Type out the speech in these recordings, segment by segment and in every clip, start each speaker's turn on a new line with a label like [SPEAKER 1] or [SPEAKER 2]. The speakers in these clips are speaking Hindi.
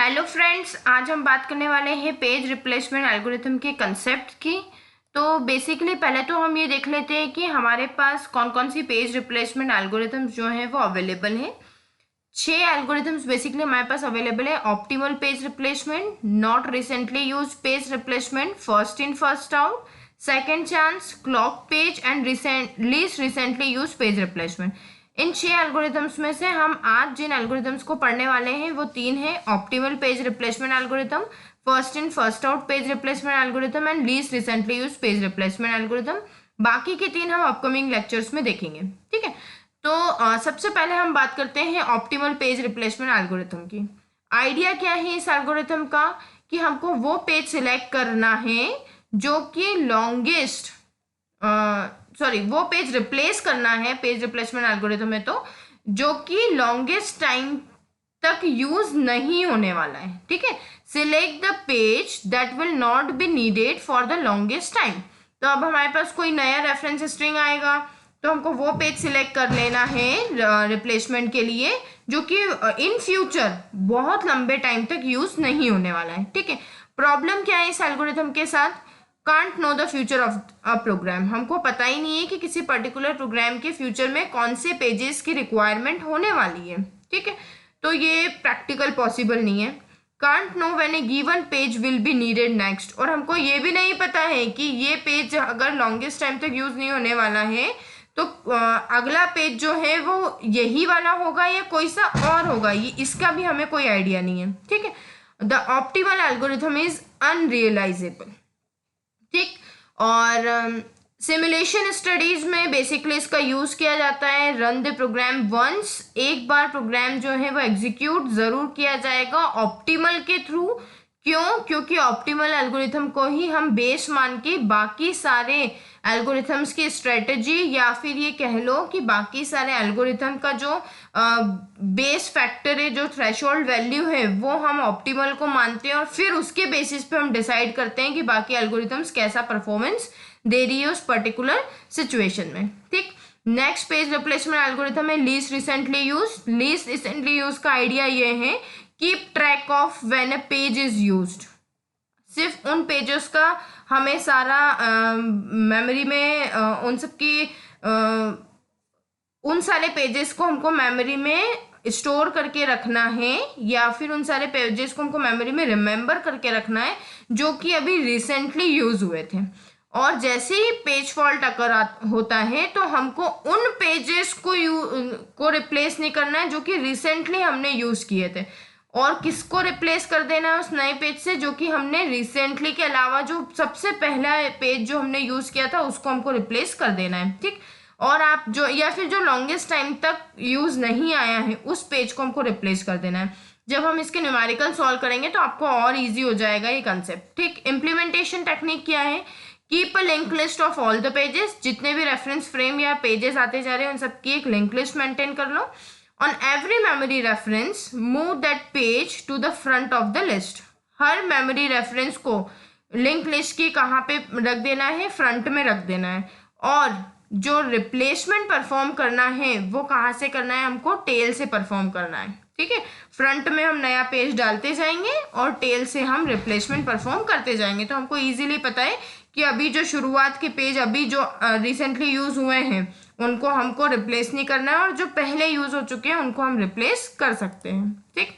[SPEAKER 1] हेलो फ्रेंड्स, आज हम बात करने वाले हैं पेज रिप्लेसमेंट एल्गोरिथम के कंसेप्ट की। तो बेसिकली पहले तो हम ये देख लेते हैं कि हमारे पास कौन कौन सी पेज रिप्लेसमेंट एल्गोरिथम्स जो हैं वो अवेलेबल हैं। 6 एल्गोरिथम्स बेसिकली हमारे पास अवेलेबल है। Optimal page replacement, not recently use page replacement, first in first out, second chance, clock page and least recently use page replacement. In 6 algorithms में से हम आज जिन एल्गोरिथम्स को पढ़ने वाले हैं वो 3 हैं। Optimal page replacement algorithm, first in first out page replacement algorithm and least recently use page replacement algorithm. बाकी के 3 हम अपकमिंग लेक्चर्स में देखेंगे। ठीक है, तो सबसे पहले हम बात करते हैं ऑप्टिमल पेज रिप्लेसमेंट एल्गोरिथम की। आइडिया क्या है इस एल्गोरिथम का कि हमको वो पेज सिलेक्ट करना है जो कि लॉन्गेस्ट वो पेज रिप्लेस करना है, पेज रिप्लेसमेंट एल्गोरिथम है तो जो कि लॉन्गेस्ट टाइम तक यूज नहीं होने वाला है। ठीक है, select the page that will not be needed for the longest time. तो अब हमारे पास कोई नया रेफरेंस स्ट्रिंग आएगा तो हमको वो पेज सिलेक्ट कर लेना है रिप्लेसमेंट के लिए जो कि इन फ्यूचर बहुत लंबे टाइम तक यूज नहीं होने वाला है। ठीक है, प्रॉब्लम क्या है इस एल्गोरिथम के साथ? Can't know the future of a program. हमको पता ही नहीं है कि किसी पर्टिकुलर प्रोग्राम के फ्यूचर में कौन से पेजेस की रिक्वायरमेंट होने वाली है। ठीक है, तो ये प्रैक्टिकल पॉसिबल नहीं है। Can't know when A given page will be needed next. और हमको ये भी नहीं पता है कि ये पेज अगर लॉन्गेस्ट टाइम तक यूज नहीं होने वाला है तो अगला पेज जो है वो यही वाला होगा या कोई सा और होगा, ये इसका भी हमें कोई आइडिया नहीं है। ठीक है, द ऑप्टिमल एल्गोरिथम इज अनरियलाइजेबल। ठीक, और सिमुलेशन स्टडीज में बेसिकली इसका यूज किया जाता है। रन द प्रोग्राम वंस, एक बार प्रोग्राम जो है वो एग्जीक्यूट जरूर किया जाएगा ऑप्टिमल के थ्रू। क्यों? क्योंकि ऑप्टिमल एल्गोरिथम को ही हम बेस मान के बाकी सारे एल्गोरिथम्स की स्ट्रेटजी या फिर ये कह लो कि बाकी सारे एल्गोरिथम का जो बेस फैक्टर है, जो थ्रेशोल्ड वैल्यू है, वो हम ऑप्टिमल को मानते हैं और फिर उसके बेसिस पे हम डिसाइड करते हैं कि बाकी एल्गोरिथम्स कैसा परफॉर्मेंस दे रही है उस पर्टिकुलर सिचुएशन में। ठीक, नेक्स्ट पेज रिप्लेसमेंट एल्गोरिथम है least recently use. Least recently use का आइडिया ये है, keep track of when a page is used. सिर्फ उन पेजेस का हमें सारा मेमोरी में उन सबकी उन सारे पेजेस को हमको मेमोरी में स्टोर करके रखना है या फिर उन सारे पेजेस को हमको मेमोरी में रिमेंबर करके रखना है जो कि अभी रिसेंटली यूज हुए थे। और जैसे ही पेज फॉल्ट अकर होता है तो हमको उन पेजेस को रिप्लेस नहीं करना है जो कि रिसेंटली हमने यूज किए थे, और किसको रिप्लेस कर देना है उस नए पेज से जो कि हमने रिसेंटली के अलावा जो सबसे पहला पेज जो हमने यूज किया था उसको हमको रिप्लेस कर देना है। ठीक, और आप जो या फिर जो लॉन्गेस्ट टाइम तक यूज नहीं आया है उस पेज को हमको रिप्लेस कर देना है। जब हम इसके न्यूमेरिकल सॉल्व करेंगे तो आपको और इजी हो जाएगा ये कंसेप्ट। ठीक, इम्प्लीमेंटेशन टेक्निक क्या है? Keep a link list of all the pages. जितने भी रेफरेंस फ्रेम या पेजेस आते जा रहे हैं उन सबकी एक लिंक लिस्ट मेंटेन कर लो। On every memory reference, move that page to the front of the list. Her memory reference को लिंक लिस्ट की कहाँ पे रख देना है? फ्रंट में रख देना है। और जो रिप्लेसमेंट परफॉर्म करना है वो कहाँ से करना है? हमको टेल से परफॉर्म करना है। ठीक है, फ्रंट में हम नया पेज डालते जाएंगे और टेल से हम रिप्लेसमेंट परफॉर्म करते जाएंगे। तो हमको इजीली पता है कि अभी जो शुरुआत के पेज अभी जो रिसेंटली यूज हुए हैं उनको हमको रिप्लेस नहीं करना है और जो पहले यूज हो चुके हैं उनको हम रिप्लेस कर सकते हैं। ठीक,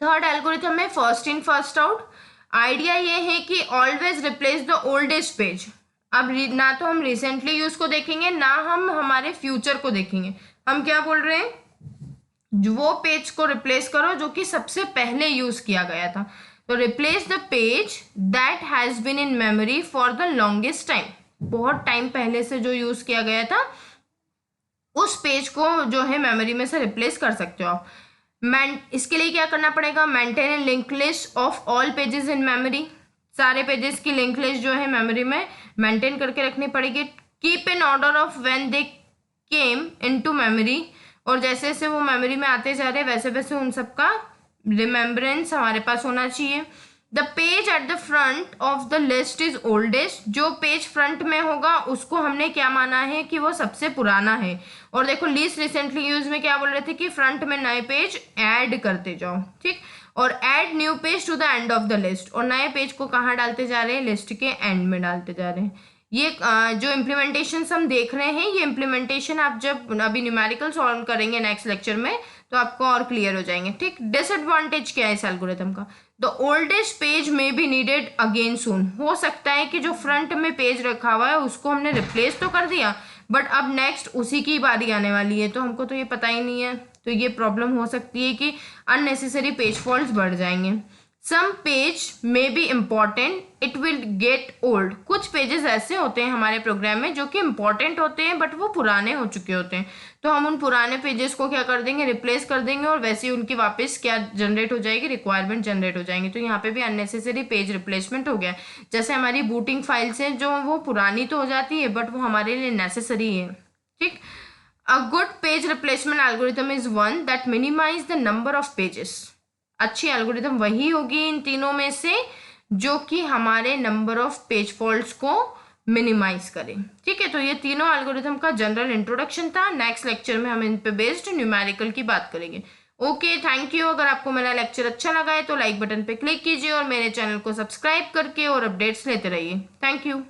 [SPEAKER 1] थर्ड एल्गोरिथम है first in first out. Idea ये है कि always replace the oldest page. अब ना तो हम रिसेंटली यूज को देखेंगे ना हम हमारे फ्यूचर को देखेंगे। हम क्या बोल रहे हैं? वो पेज को रिप्लेस करो जो कि सबसे पहले यूज किया गया था। तो replace the page that has been in memory for the longest time. बहुत टाइम पहले से जो यूज किया गया था उस पेज को जो है मेमोरी में से रिप्लेस कर सकते हो आप। इसके लिए क्या करना पड़ेगा? Maintain A link list of all pages in memory. सारे पेजेस की लिंक लिस्ट जो है मेमोरी में मेंटेन करके रखनी पड़ेगी। Keep an order of when they came into memory. और जैसे जैसे वो मेमोरी में आते जा रहे वैसे वैसे उन सबका रिमेम्बरेंस हमारे पास होना चाहिए। The page at the front of the list is oldest. जो पेज फ्रंट में होगा उसको हमने क्या माना है कि वो सबसे पुराना है। और देखो लीस्ट रिसेंटली यूज में क्या बोल रहे थे कि फ्रंट में नए पेज ऐड करते जाओ। ठीक, और add new page to the end of the list, और नए पेज को कहाँ डालते जा रहे हैं, लिस्ट के एंड में डालते जा रहे हैं। ये जो इम्प्लीमेंटेशन हम देख रहे हैं, ये इम्प्लीमेंटेशन आप जब अभी न्यूमेरिकल सॉल्व करेंगे नेक्स्ट लेक्चर में तो आपको और क्लियर हो जाएंगे। ठीक, डिसएडवांटेज क्या है इस एल्गोरिथम का, द ओल्डेस्ट पेज में बी नीडेड अगेन सून। हो सकता है कि जो फ्रंट में पेज रखा हुआ है उसको हमने रिप्लेस तो कर दिया, बट अब नेक्स्ट उसी की बारी आने वाली है, तो हमको तो ये पता ही नहीं है, तो ये प्रॉब्लम हो सकती है कि अननेसेसरी पेज फॉल्ट्स बढ़ जाएंगे। Some page may be important, it will get old. कुछ पेजेस ऐसे होते हैं हमारे प्रोग्राम में जो कि इम्पॉर्टेंट होते हैं बट वो पुराने हो चुके होते हैं, तो हम उन पुराने पेजेस को क्या कर देंगे, रिप्लेस कर देंगे, और वैसे ही उनकी वापस क्या जनरेट हो जाएगी, रिक्वायरमेंट जनरेट हो जाएंगे। तो यहाँ पे भी अननेसेसरी पेज रिप्लेसमेंट हो गया। जैसे हमारी बूटिंग फाइल्स हैं जो वो पुरानी तो हो जाती है बट वो हमारे लिए नेसेसरी है। ठीक, a good page replacement algorithm is one that minimize the number of pages. अच्छी एल्गोरिथम वही होगी इन तीनों में से जो कि हमारे नंबर ऑफ पेज फॉल्ट्स को मिनिमाइज करें। ठीक है, तो ये तीनों एल्गोरिथम का जनरल इंट्रोडक्शन था। नेक्स्ट लेक्चर में हम इन पे बेस्ड न्यूमेरिकल की बात करेंगे। Okay, thank you. अगर आपको मेरा लेक्चर अच्छा लगा है तो लाइक बटन पे क्लिक कीजिए और मेरे चैनल को सब्सक्राइब करके और अपडेट्स लेते रहिए। Thank you.